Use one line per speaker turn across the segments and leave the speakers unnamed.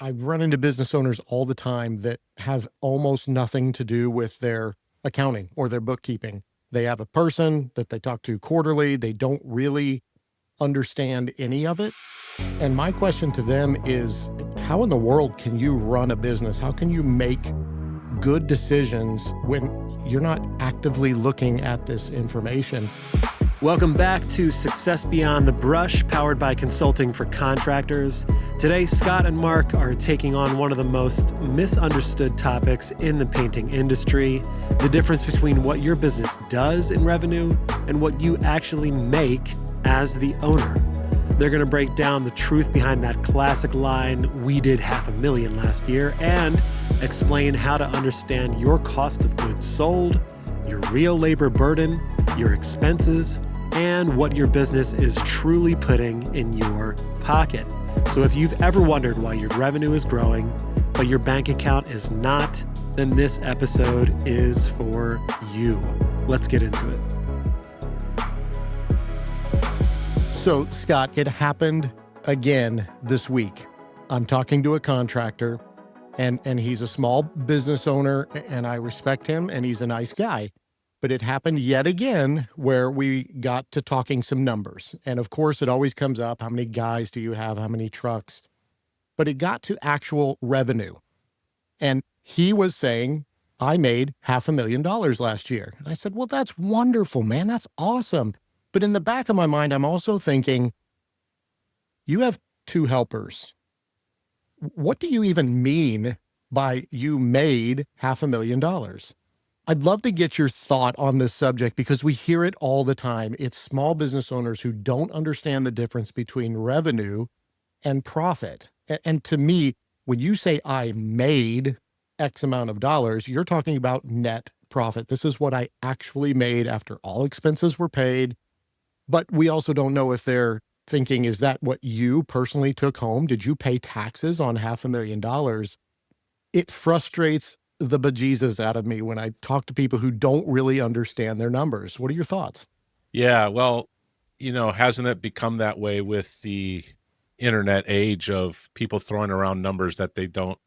I run into business owners all the time that have almost nothing to do with their accounting or their bookkeeping. They have a person that they talk to quarterly. They don't really understand any of it. And my question to them is, how in the world can you run a business? How can you make good decisions when you're not actively looking at this information?
Welcome back to Success Beyond the Brush, powered by Consulting for Contractors. Today, Scott and Mark are taking on one of the most misunderstood topics in the painting industry, the difference between what your business does in revenue and what you actually make as the owner. They're going to break down the truth behind that classic line, "We did $500,000 last year," and explain how to understand your cost of goods sold, your real labor burden, your expenses, and what your business is truly putting in your pocket. So if you've ever wondered why your revenue is growing, but your bank account is not, then this episode is for you. Let's get into it.
So, Scott, it happened again this week. I'm talking to a contractor, and he's a small business owner, and I respect him, and he's a nice guy. But it happened yet again where we got to talking some numbers. And of course, it always comes up, how many guys do you have? How many trucks? But it got to actual revenue. And he was saying, I made $500,000 last year. And I said, well, that's wonderful, man. That's awesome. But in the back of my mind, I'm also thinking, you have two helpers. What do you even mean by you made $500,000? I'd love to get your thought on this subject because we hear it all the time. It's small business owners who don't understand the difference between revenue and profit. And to me, when you say I made X amount of dollars, you're talking about net profit. This is what I actually made after all expenses were paid. But we also don't know if they're thinking, is that what you personally took home? Did you pay taxes on $500,000? It frustrates the bejesus out of me when I talk to people who don't really understand their numbers. What are your thoughts?
Yeah, well, hasn't it become that way with the internet age of people throwing around numbers that they don't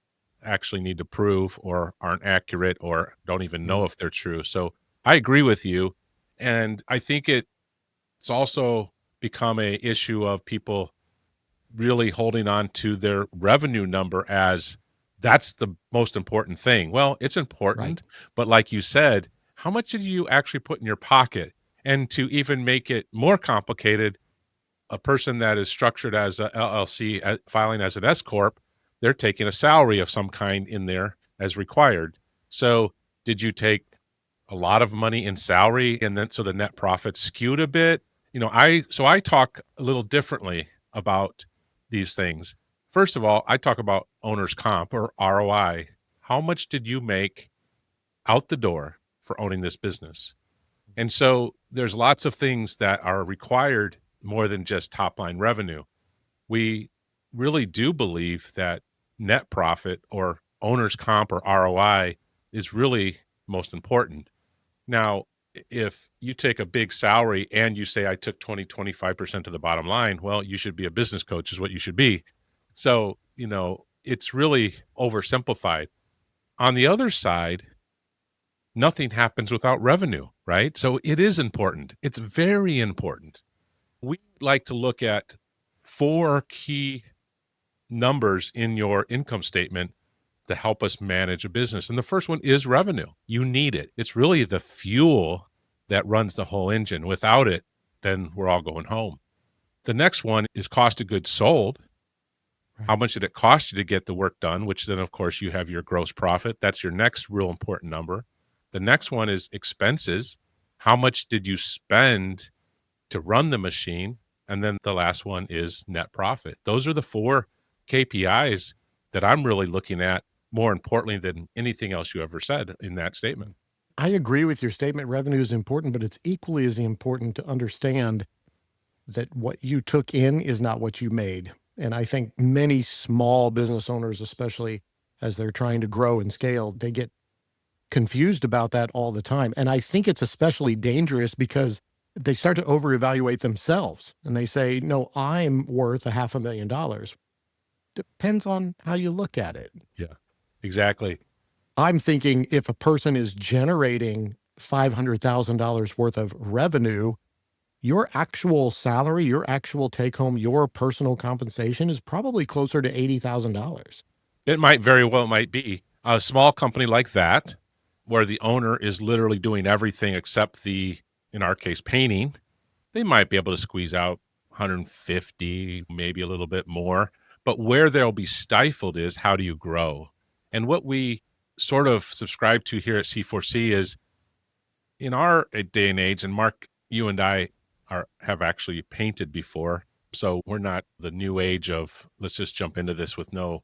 actually need to prove or aren't accurate or don't even know if they're true? So I agree with you. And I think it's also become a issue of people really holding on to their revenue number as that's the most important thing. Well, it's important,
Right.
but like you said, how much did you actually put in your pocket? And to even make it more complicated, a person that is structured as a LLC, filing as an S corp, they're taking a salary of some kind in there as required. So did you take a lot of money in salary and then so the net profit skewed a bit? I talk a little differently about these things. First of all, I talk about owner's comp or ROI. How much did you make out the door for owning this business? And so there's lots of things that are required more than just top line revenue. We really do believe that net profit or owner's comp or ROI is really most important. Now, if you take a big salary and you say, I took 25% of the bottom line, well, you should be a business coach is what you should be. So, it's really oversimplified. On the other side, nothing happens without revenue, right? So it is important. It's very important. We like to look at 4 key numbers in your income statement to help us manage a business. And the first one is revenue. You need it. It's really the fuel that runs the whole engine. Without it, then we're all going home. The next one is cost of goods sold. How much did it cost you to get the work done? Which then, of course, you have your gross profit. That's your next real important number. The next one is expenses. How much did you spend to run the machine? And then the last one is net profit. Those are the 4 KPIs that I'm really looking at more importantly than anything else you ever said in that statement.
I agree with your statement. Revenue is important, but it's equally as important to understand that what you took in is not what you made. And I think many small business owners, especially as they're trying to grow and scale, they get confused about that all the time. And I think it's especially dangerous because they start to over-evaluate themselves and they say, no, I'm worth $500,000. Depends on how you look at it.
Yeah, exactly.
I'm thinking if a person is generating $500,000 worth of revenue, your actual salary, your actual take home, your personal compensation is probably closer to $80,000.
It might very well might be a small company like that, where the owner is literally doing everything except in our case, painting. They might be able to squeeze out 150, maybe a little bit more. But where they'll be stifled is how do you grow? And what we sort of subscribe to here at C4C is in our day and age, and Mark, you and I have actually painted before. So we're not the new age of let's just jump into this with no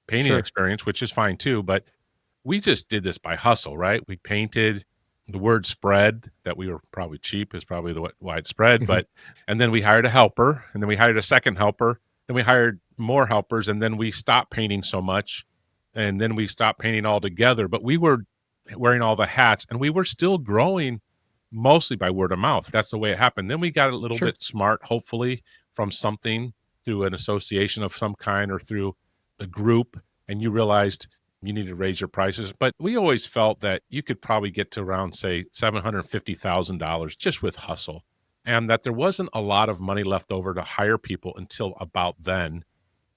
painting
Sure.
experience, which is fine too. But we just did this by hustle, right? We painted. The word spread that we were probably cheap is probably the widespread,
Mhm.
and then we hired a helper, and then we hired a second helper, then we hired more helpers, and then we stopped painting so much, and then we stopped painting altogether. But we were wearing all the hats, and we were still growing mostly by word of mouth. That's the way it happened. Then we got a little
Sure.
bit smart, hopefully, from something through an association of some kind or through a group, and you realized you need to raise your prices. But we always felt that you could probably get to around, say, $750,000 just with hustle, and that there wasn't a lot of money left over to hire people until about then.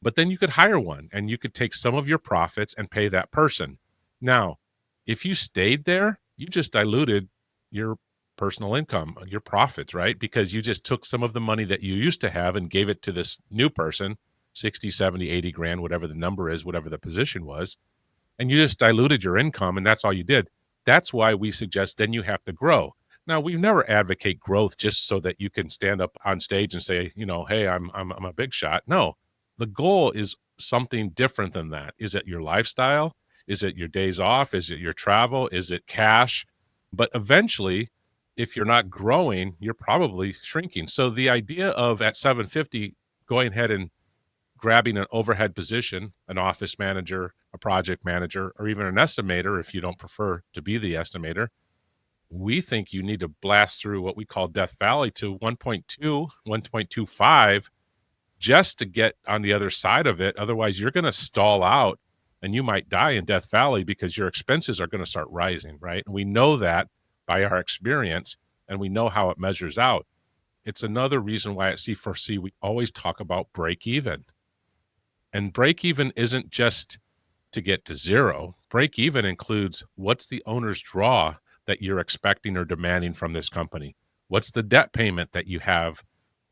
But then you could hire one and you could take some of your profits and pay that person. Now, if you stayed there, you just diluted your personal income, your profits, right? Because you just took some of the money that you used to have and gave it to this new person, 60, 70, 80 grand, whatever the number is, whatever the position was, and you just diluted your income and that's all you did. That's why we suggest then you have to grow. Now, we never advocate growth just so that you can stand up on stage and say, hey, I'm a big shot. No, the goal is something different than that. Is it your lifestyle? Is it your days off? Is it your travel? Is it cash? But eventually, if you're not growing, you're probably shrinking. So the idea of at 750 going ahead and grabbing an overhead position, an office manager, a project manager, or even an estimator, if you don't prefer to be the estimator, we think you need to blast through what we call Death Valley to 1.2, 1.25 just to get on the other side of it. Otherwise, you're going to stall out and you might die in Death Valley because your expenses are going to start rising, right? And we know that by our experience, and we know how it measures out. It's another reason why at C4C we always talk about break even. And break even isn't just to get to zero. Break even includes what's the owner's draw that you're expecting or demanding from this company? What's the debt payment that you have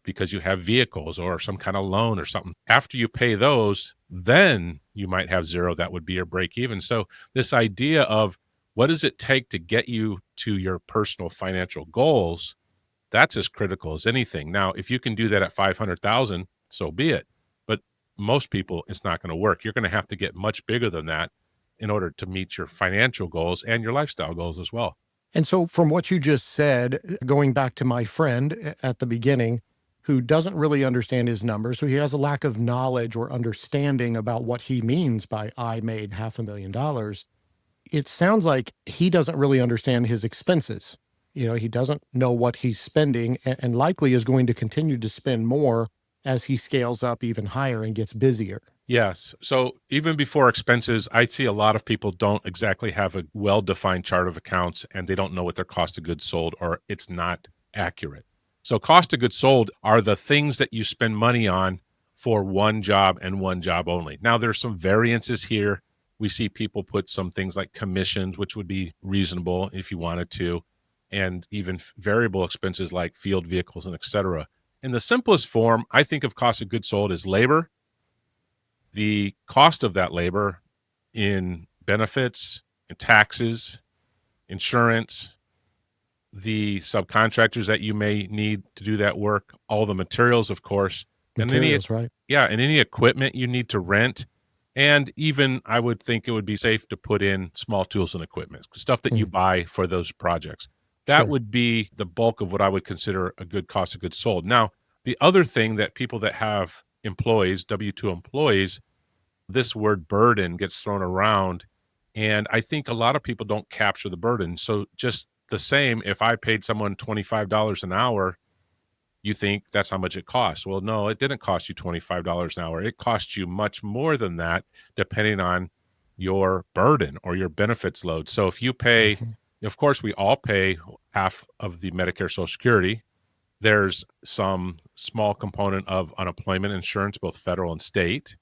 because you have vehicles or some kind of loan or something? After you pay those, then you might have zero. That would be your break even. So this idea of what does it take to get you to your personal financial goals, that's as critical as anything. Now, if you can do that at 500,000, so be it. But most people, it's not going to work. You're going to have to get much bigger than that in order to meet your financial goals and your lifestyle goals as well.
And so, from what you just said, going back to my friend at the beginning, who doesn't really understand his numbers, so he has a lack of knowledge or understanding about what he means by I made $500,000. It sounds like he doesn't really understand his expenses. He doesn't know what he's spending and likely is going to continue to spend more as he scales up even higher and gets busier.
Yes. So even before expenses, I see a lot of people don't exactly have a well-defined chart of accounts and they don't know what their cost of goods sold, or it's not accurate. So cost of goods sold are the things that you spend money on for one job and one job only. Now there's some variances here. We see people put some things like commissions, which would be reasonable if you wanted to, and even variable expenses like field vehicles and et cetera. In the simplest form, I think of cost of goods sold as labor, the cost of that labor in benefits and taxes, insurance, the subcontractors that you may need to do that work, all the materials, of course, and
Materials, right?
any equipment you need to rent. And even I would think it would be safe to put in small tools and equipment, stuff that you
Mm,
buy for those projects. That
sure.
would be the bulk of what I would consider a good cost of goods sold. Now, the other thing that people that have employees, W-2 employees, this word burden gets thrown around. And I think a lot of people don't capture the burden. So just the same, if I paid someone $25 an hour, you think that's how much it costs. Well, no, it didn't cost you $25 an hour. It cost you much more than that, depending on your burden or your benefits load. So if you pay,
Mhm.
of course, we all pay half of the Medicare Social Security. There's some small component of unemployment insurance, both federal and state.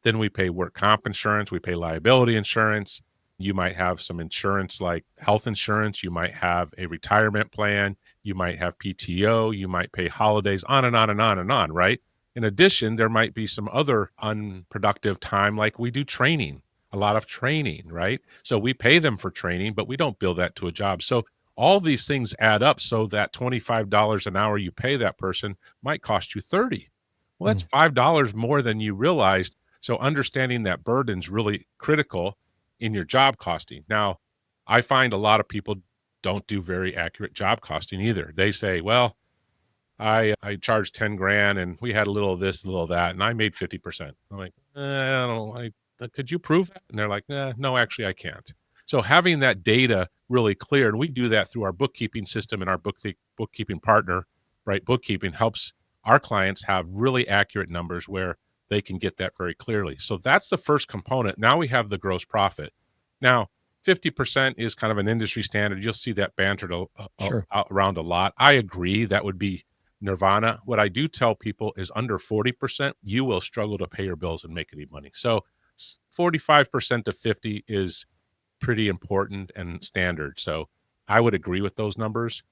Then we pay work comp insurance, we pay liability insurance. You might have some insurance like health insurance, you might have a retirement plan, you might have PTO, you might pay holidays, on and on and on and on, right? In addition, there might be some other unproductive time, like we do training, a lot of training, right? So we pay them for training, but we don't bill that to a job. So all these things add up so that $25 an hour you pay that person might cost you 30. Well, that's
Mm.
$5 more than you realized. So understanding that burden's really critical in your job costing. Now, I find a lot of people don't do very accurate job costing either. They say, well, I charged 10 grand and we had a little of this, a little of that, and I made 50%. I'm like, I don't know. Could you prove that? And they're like, no, actually I can't. So having that data really clear, and we do that through our bookkeeping system and our bookkeeping partner, right? Bookkeeping helps our clients have really accurate numbers where they can get that very clearly. So that's the first component. Now we have the gross profit. Now, 50% is kind of an industry standard. You'll see that bantered
Sure.
around a lot. I agree that would be nirvana. What I do tell people is under 40%, you will struggle to pay your bills and make any money. So 45% to 50 is pretty important and standard. So I would agree with those numbers.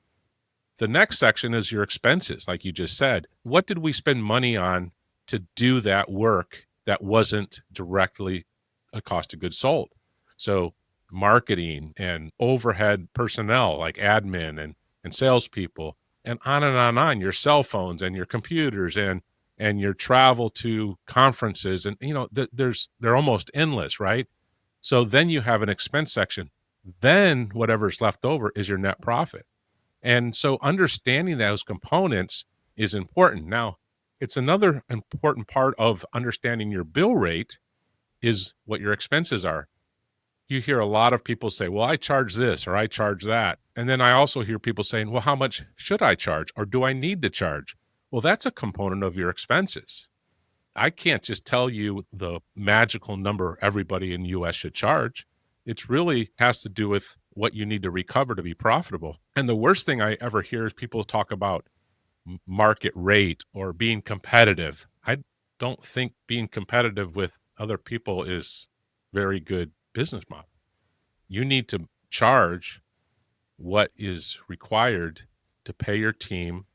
The next section is your expenses, like you just said. What did we spend money on to do that work that wasn't directly a cost of goods sold? So marketing and overhead personnel like admin and salespeople and on and on and on, your cell phones and your computers and your travel to conferences. And, they're almost endless, right? So then you have an expense section. Then whatever's left over is your net profit. And so understanding those components is important. Now, it's another important part of understanding your bill rate is what your expenses are. You hear a lot of people say, well, I charge this or I charge that. And then I also hear people saying, well, how much should I charge or do I need to charge? Well, that's a component of your expenses. I can't just tell you the magical number everybody in the US should charge. It really has to do with what you need to recover to be profitable. And the worst thing I ever hear is people talk about market rate or being competitive. I don't think being competitive with other people is very good business model. You need to charge what is required to pay your team,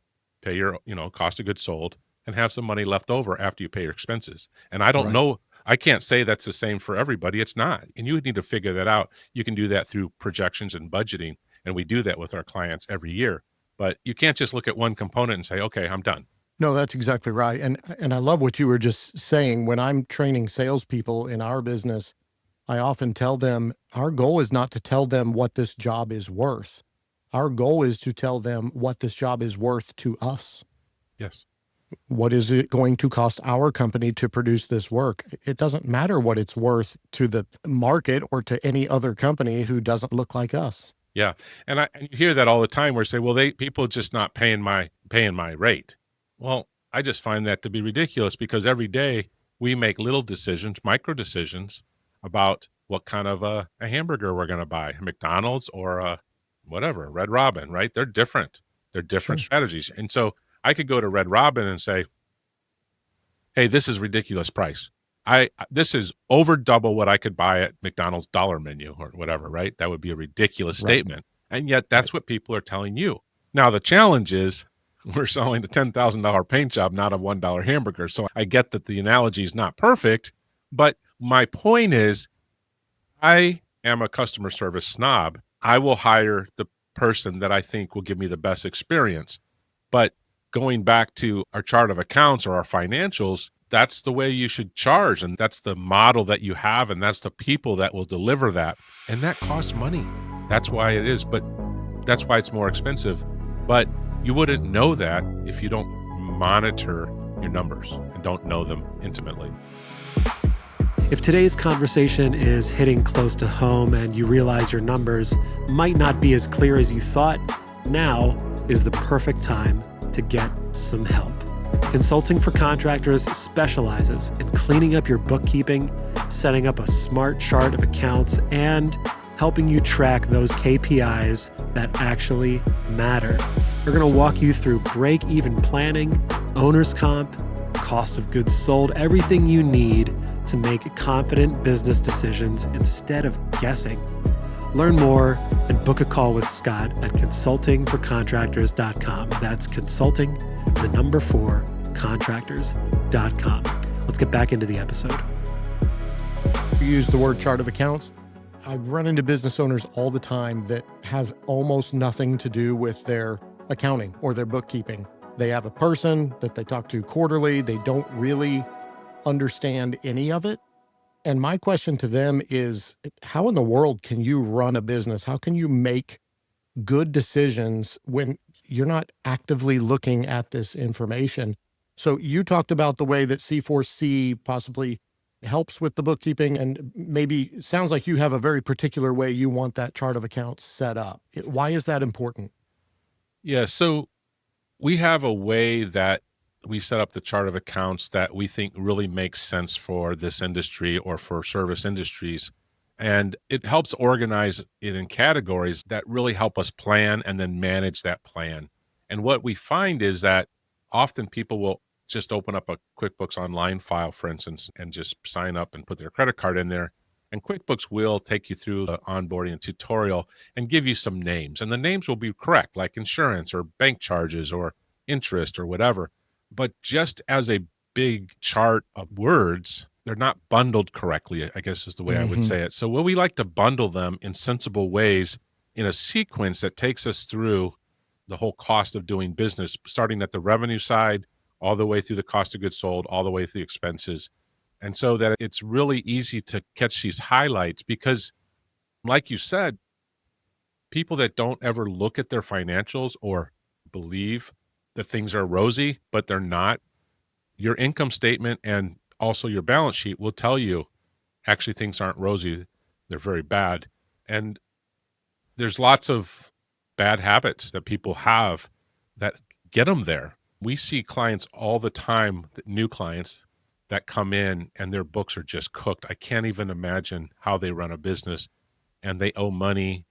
pay your, cost of goods sold, and have some money left over after you pay your expenses. And I don't
Right.
know, I can't say that's the same for everybody. It's not. And you would need to figure that out. You can do that through projections and budgeting. And we do that with our clients every year. But you can't just look at one component and say, okay, I'm done.
No, that's exactly right. And I love what you were just saying. When I'm training salespeople in our business, I often tell them our goal is not to tell them what this job is worth. Our goal is to tell them what this job is worth to us.
Yes.
What is it going to cost our company to produce this work? It doesn't matter what it's worth to the market or to any other company who doesn't look like us.
Yeah. And you hear that all the time where say, well, people just not paying my rate. Well, I just find that to be ridiculous because every day we make little decisions, micro decisions about what kind of a hamburger we're going to buy, a McDonald's or a whatever, Red Robin, right? They're different. They're different
Sure.
strategies. And so I could go to Red Robin and say, hey, this is ridiculous price. This is over double what I could buy at McDonald's dollar menu or whatever, right? That would be a ridiculous
Right.
statement. And yet that's what people are telling you. Now the challenge is we're selling a $10,000 paint job, not a $1 hamburger. So I get that the analogy is not perfect, but my point is I am a customer service snob. I will hire the person that I think will give me the best experience. But going back to our chart of accounts or our financials, that's the way you should charge. And that's the model that you have. And that's the people that will deliver that. And that costs money. That's why it is. But that's why it's more expensive. But you wouldn't know that if you don't monitor your numbers and don't know them intimately.
If today's conversation is hitting close to home and you realize your numbers might not be as clear as you thought, now is the perfect time to get some help. Consulting for Contractors specializes in cleaning up your bookkeeping, setting up a smart chart of accounts, and helping you track those KPIs that actually matter. We're going to walk you through break-even planning, owner's comp, cost of goods sold, everything you need to make confident business decisions instead of guessing. Learn more and book a call with Scott at consultingforcontractors.com. That's consulting, the number 4, contractors.com. Let's get back into the episode.
You use the word chart of accounts. I run into business owners all the time that have almost nothing to do with their accounting or their bookkeeping. They have a person that they talk to quarterly. They don't really understand any of it. And my question to them is, how in the world can you run a business? How can you make good decisions when you're not actively looking at this information? So you talked about the way that C4C possibly helps with the bookkeeping, and maybe sounds like you have a very particular way you want that chart of accounts set up. Why is that important?
Yeah, so we have a way that we set up the chart of accounts that we think really makes sense for this industry or for service industries. And it helps organize it in categories that really help us plan and then manage that plan. And what we find is that often people will just open up a QuickBooks Online file, for instance, and just sign up and put their credit card in there. And QuickBooks will take you through the onboarding and tutorial and give you some names. And the names will be correct, like insurance or bank charges or interest or whatever. But just as a big chart of words, they're not bundled correctly, I guess is the way I would say it. So we like to bundle them in sensible ways in a sequence that takes us through the whole cost of doing business, starting at the revenue side, all the way through the cost of goods sold, all the way through expenses. And so that it's really easy to catch these highlights because, like you said, people that don't ever look at their financials or believe that things are rosy, but they're not, your income statement and also your balance sheet will tell you actually things aren't rosy. They're very bad. And there's lots of bad habits that people have that get them there. We see clients all the time, new clients that come in and their books are just cooked. I can't even imagine how they run a business and they owe money,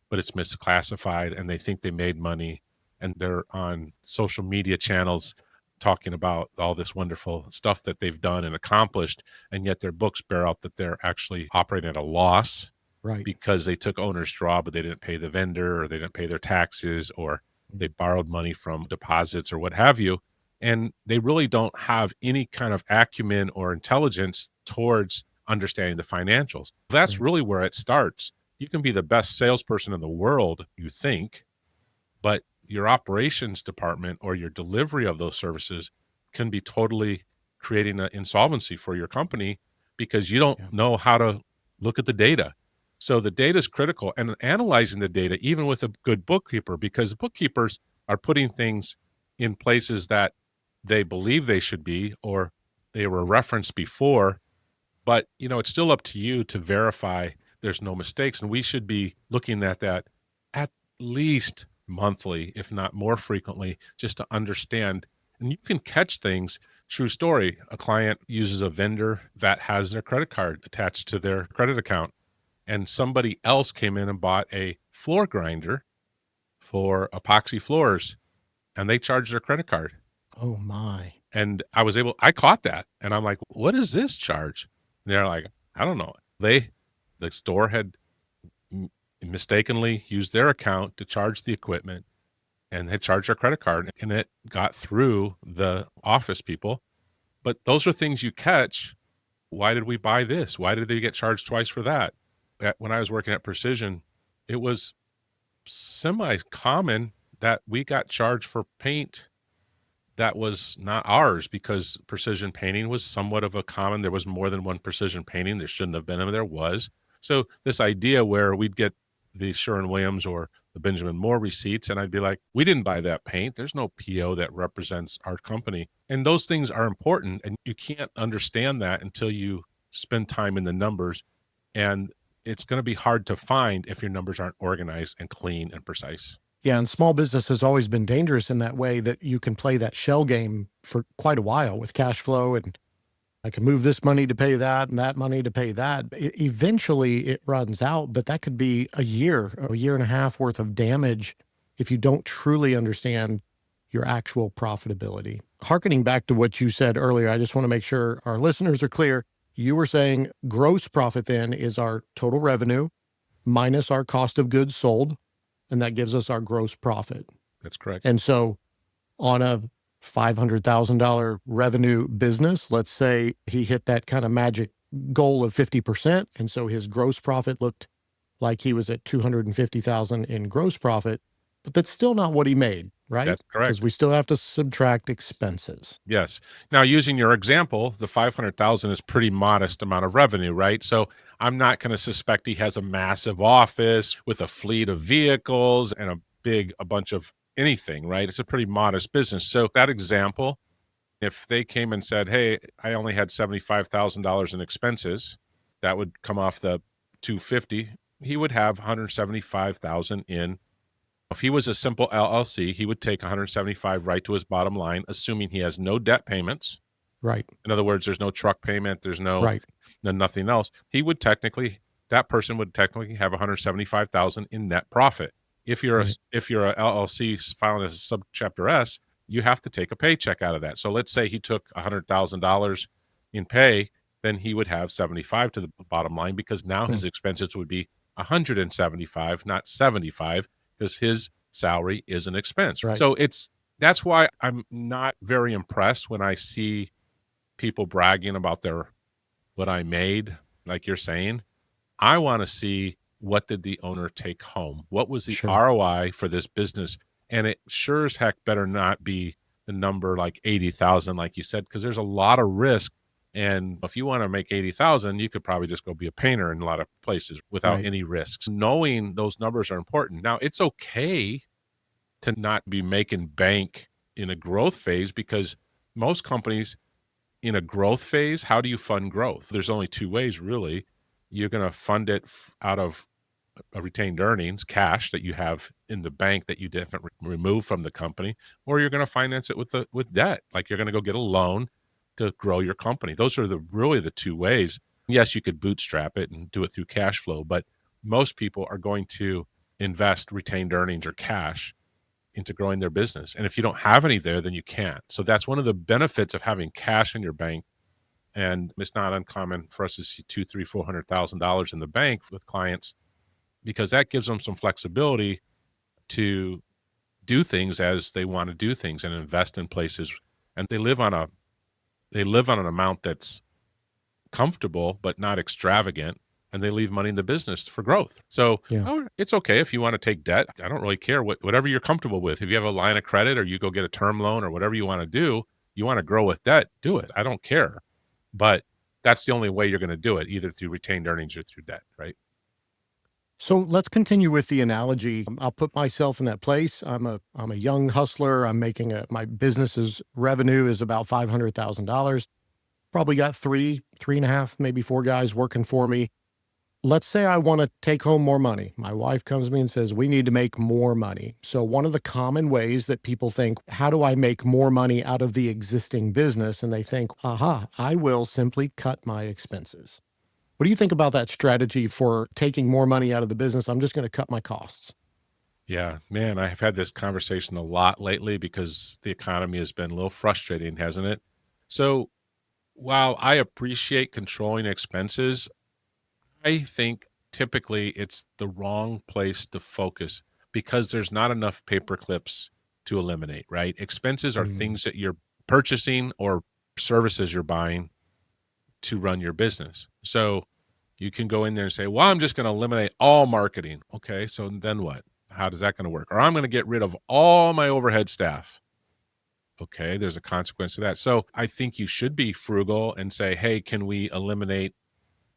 but it's misclassified and they think they made money. And they're on social media channels talking about all this wonderful stuff that they've done and accomplished. And yet their books bear out that they're actually operating at a loss,
Right?
Because they took owner's draw, but they didn't pay the vendor or they didn't pay their taxes or they borrowed money from deposits or what have you. And they really don't have any kind of acumen or intelligence towards understanding the financials. That's really where it starts. You can be the best salesperson in the world, you think, but your operations department or your delivery of those services can be totally creating an insolvency for your company because you don't know how to look at the data. So the data is critical, and analyzing the data, even with a good bookkeeper, because bookkeepers are putting things in places that they believe they should be, or they were referenced before, but it's still up to you to verify there's no mistakes. And we should be looking at that at least monthly, if not more frequently, just to understand. And you can catch things. True story. A client uses a vendor that has their credit card attached to their credit account. And somebody else came in and bought a floor grinder for epoxy floors, and they charged their credit card.
Oh my.
And I caught that. And I'm like, what is this charge? And they're like, I don't know. The store had mistakenly used their account to charge the equipment and had charged their credit card, and it got through the office people. But those are things you catch. Why did we buy this? Why did they get charged twice for that? When I was working at Precision, it was semi-common that we got charged for paint that was not ours because Precision Painting was somewhat of a common. There was more than one Precision Painting. There shouldn't have been, and there was. So this idea where we'd get the Sherwin-Williams or the Benjamin Moore receipts, and I'd be like, we didn't buy that paint. There's no PO that represents our company. And those things are important, and you can't understand that until you spend time in the numbers. And it's going to be hard to find if your numbers aren't organized and clean and precise.
Yeah, and small business has always been dangerous in that way that you can play that shell game for quite a while with cash flow, and I can move this money to pay that and that money to pay that. Eventually it runs out, but that could be a year and a half worth of damage if you don't truly understand your actual profitability. Harkening back to what you said earlier, I just want to make sure our listeners are clear. You were saying gross profit then is our total revenue minus our cost of goods sold, and that gives us our gross profit.
That's correct.
And so on a $500,000 revenue business, let's say he hit that kind of magic goal of 50%. And so his gross profit looked like he was at 250,000 in gross profit, but that's still not what he made, right?
That's
Because
correct.
we still have to subtract expenses.
Yes. Now, using your example, the 500,000 is pretty modest amount of revenue, right? So I'm not going to suspect he has a massive office with a fleet of vehicles and a bunch of anything, right? It's a pretty modest business. So that example, if they came and said, "Hey, I only had $75,000 in expenses," that would come off the 250. He would have 175,000 in. If he was a simple LLC, he would take 175 right to his bottom line, assuming he has no debt payments.
Right.
In other words, there's no truck payment, there's
Right.
nothing else. That person would technically have 175,000 in net profit. If you're
Right.
a LLC filing as a subchapter S, you have to take a paycheck out of that. So let's say he took $100,000 in pay, then he would have 75 to the bottom line because now his expenses would be 175, not 75, because his salary is an expense.
Right.
So that's why I'm not very impressed when I see people bragging about what I made, like you're saying. I want to see, what did the owner take home? What was the
Sure.
ROI for this business? And it sure as heck better not be the number like 80,000, like you said, because there's a lot of risk. And if you want to make 80,000, you could probably just go be a painter in a lot of places without
Right.
any risks. Knowing those numbers are important. Now, it's okay to not be making bank in a growth phase, because most companies in a growth phase, how do you fund growth? There's only two ways, really. You're going to fund it out of retained earnings, cash that you have in the bank that you didn't remove from the company, or you're going to finance it with debt. Like you're going to go get a loan to grow your company. Those are really the two ways. Yes, you could bootstrap it and do it through cash flow, but most people are going to invest retained earnings or cash into growing their business. And if you don't have any there, then you can't. So that's one of the benefits of having cash in your bank. And it's not uncommon for us to see $200,000, $300,000, $400,000 in the bank with clients, because that gives them some flexibility to do things as they want to do things and invest in places. And they live on an amount that's comfortable but not extravagant, and they leave money in the business for growth. So it's okay if you want to take debt. I don't really care, whatever you're comfortable with. If you have a line of credit or you go get a term loan or whatever you want to do, you want to grow with debt, do it. I don't care. But that's the only way you're going to do it, either through retained earnings or through debt, right?
So let's continue with the analogy. I'll put myself in that place. I'm a young hustler. I'm making my business's revenue is about $500,000. Probably got three and a half, maybe four guys working for me. Let's say I want to take home more money. My wife comes to me and says, we need to make more money. So one of the common ways that people think, how do I make more money out of the existing business? And they think, aha, I will simply cut my expenses. What do you think about that strategy for taking more money out of the business? I'm just going to cut my costs.
Yeah, man, I've had this conversation a lot lately because the economy has been a little frustrating, hasn't it? So while I appreciate controlling expenses, I think typically it's the wrong place to focus because there's not enough paper clips to eliminate, right? Expenses are things that you're purchasing or services you're buying to run your business. So you can go in there and say, well, I'm just going to eliminate all marketing. Okay, so then what? How is that going to work? Or I'm going to get rid of all my overhead staff. Okay, there's a consequence to that. So I think you should be frugal and say, hey, can we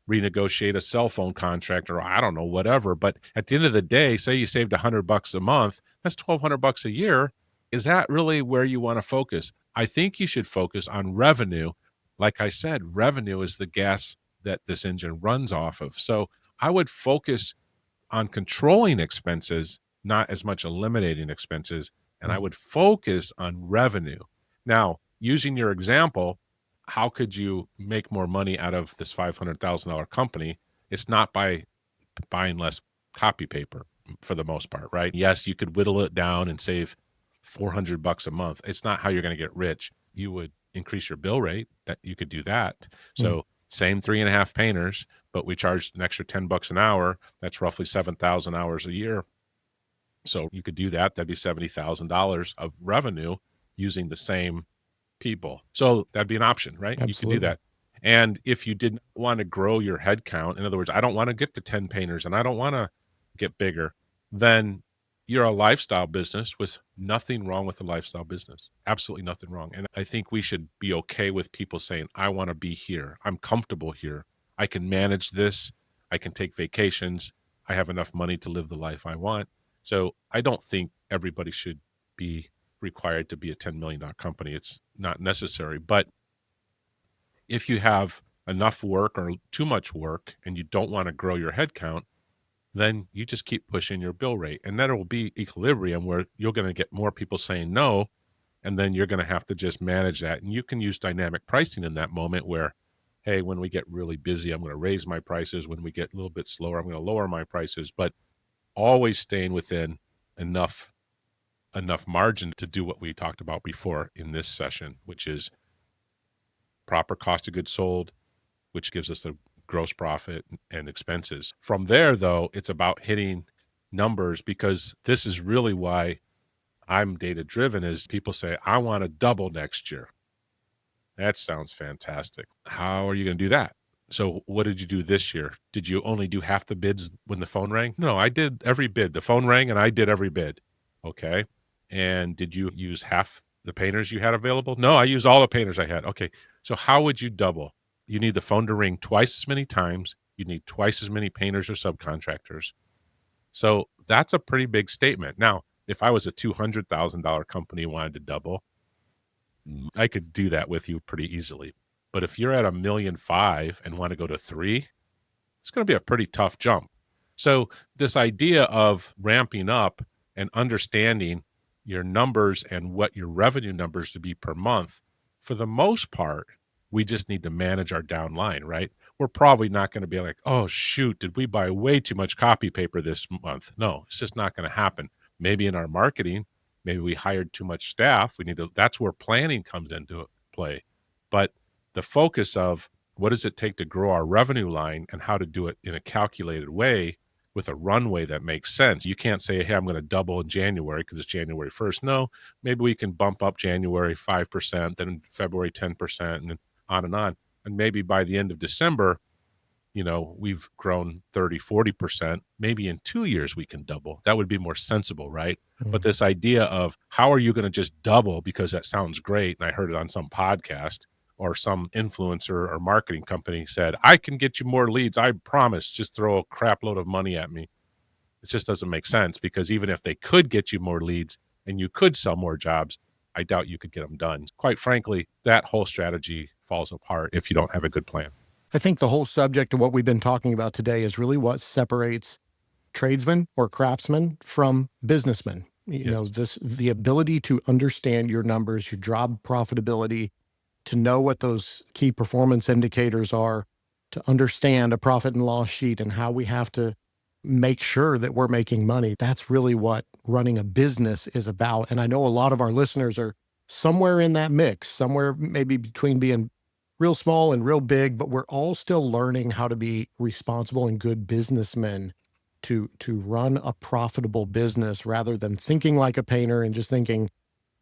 renegotiate a cell phone contract, or I don't know, whatever. But at the end of the day, say you saved $100 a month, that's $1,200 a year. Is that really where you want to focus? I think you should focus on revenue. Like I said, revenue is the gas that this engine runs off of. So I would focus on controlling expenses not as much eliminating expenses. And I would focus on revenue. Now, using your example, how could you make more money out of this $500,000 company? It's not by buying less copy paper for the most part, right? Yes, you could whittle it down and save $400 a month. It's not how you're going to get rich. You would increase your bill rate. That you could do that. So same 3.5 painters, but we charged an extra $10 an hour. That's roughly 7,000 hours a year. So you could do that. That'd be $70,000 of revenue using the same people. So that'd be an option, right?
Absolutely.
You can do that. And if you didn't want to grow your head count, in other words, I don't want to get to 10 painters and I don't want to get bigger, then you're a lifestyle business with nothing wrong with the lifestyle business. Absolutely nothing wrong. And I think we should be okay with people saying, I want to be here. I'm comfortable here. I can manage this. I can take vacations. I have enough money to live the life I want. So I don't think everybody should be required to be a $10 million company. It's not necessary. But if you have enough work or too much work and you don't want to grow your head count, then you just keep pushing your bill rate. And then it will be equilibrium where you're going to get more people saying no, and then you're going to have to just manage that. And you can use dynamic pricing in that moment where, hey, when we get really busy, I'm going to raise my prices. When we get a little bit slower, I'm going to lower my prices. But always staying within enough margin to do what we talked about before in this session, which is proper cost of goods sold, which gives us the gross profit and expenses. From there, though, it's about hitting numbers, because this is really why I'm data driven. Is people say, I want to double next year. That sounds fantastic. How are you going to do that? So what did you do this year? Did you only do half the bids when the phone rang? No, I did every bid. The phone rang and I did every bid. Okay. And did you use half the painters you had available? No, I used all the painters I had. Okay. So how would you double? You need the phone to ring twice as many times. You need twice as many painters or subcontractors. So that's a pretty big statement. Now, if I was a $200,000 company and wanted to double, I could do that with you pretty easily. But if you're at $1.5 million and want to go to 3, it's going to be a pretty tough jump. So this idea of ramping up and understanding your numbers and what your revenue numbers should be per month, for the most part, we just need to manage our downline, right? We're probably not going to be like, oh, shoot, did we buy way too much copy paper this month? No, it's just not going to happen. Maybe in our marketing, maybe we hired too much staff. That's where planning comes into play. But the focus of what does it take to grow our revenue line and how to do it in a calculated way with a runway that makes sense. You can't say, hey, I'm going to double in January because it's January 1st. No, maybe we can bump up January 5%, then February 10%, and then on and on. And maybe by the end of December, we've grown 30, 40%. Maybe in 2 years we can double. That would be more sensible, right? Mm-hmm. But this idea of how are you going to just double because that sounds great, and I heard it on some podcast, or some influencer or marketing company said, I can get you more leads. I promise. Just throw a crap load of money at me. It just doesn't make sense, because even if they could get you more leads and you could sell more jobs, I doubt you could get them done. Quite frankly, that whole strategy falls apart if you don't have a good plan.
I think the whole subject of what we've been talking about today is really what separates tradesmen or craftsmen from businessmen. The ability to understand your numbers, your job profitability, to know what those key performance indicators are, to understand a profit and loss sheet and how we have to make sure that we're making money. That's really what running a business is about. And I know a lot of our listeners are somewhere in that mix, somewhere maybe between being real small and real big, but we're all still learning how to be responsible and good businessmen to run a profitable business, rather than thinking like a painter and just thinking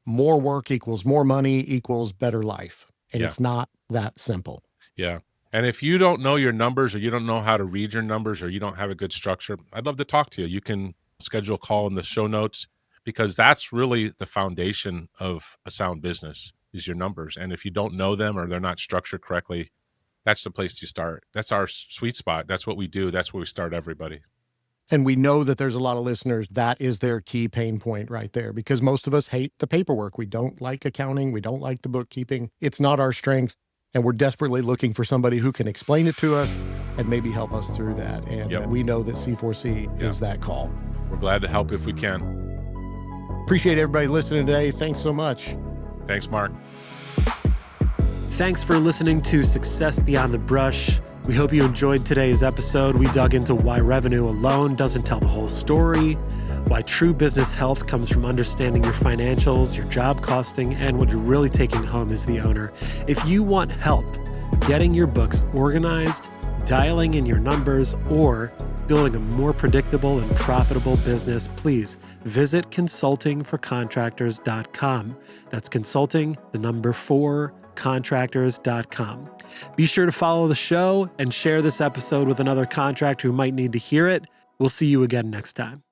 more work equals more money equals better life. And It's not that simple.
Yeah. And if you don't know your numbers, or you don't know how to read your numbers, or you don't have a good structure, I'd love to talk to you. You can schedule a call in the show notes, because that's really the foundation of a sound business is your numbers. And if you don't know them, or they're not structured correctly, that's the place to start. That's our sweet spot. That's what we do. That's where we start everybody.
And we know that there's a lot of listeners, that is their key pain point right there, because most of us hate the paperwork. We don't like accounting. We don't like the bookkeeping. It's not our strength. And we're desperately looking for somebody who can explain it to us and maybe help us through that. And we know that C4C is that call.
We're glad to help if we can.
Appreciate everybody listening today. Thanks so much.
Thanks, Mark.
Thanks for listening to Success Beyond the Brush. We hope you enjoyed today's episode. We dug into why revenue alone doesn't tell the whole story, why true business health comes from understanding your financials, your job costing, and what you're really taking home as the owner. If you want help getting your books organized, dialing in your numbers, or building a more predictable and profitable business, please visit consultingforcontractors.com. That's consulting, the number 4, contractors.com. Be sure to follow the show and share this episode with another contractor who might need to hear it. We'll see you again next time.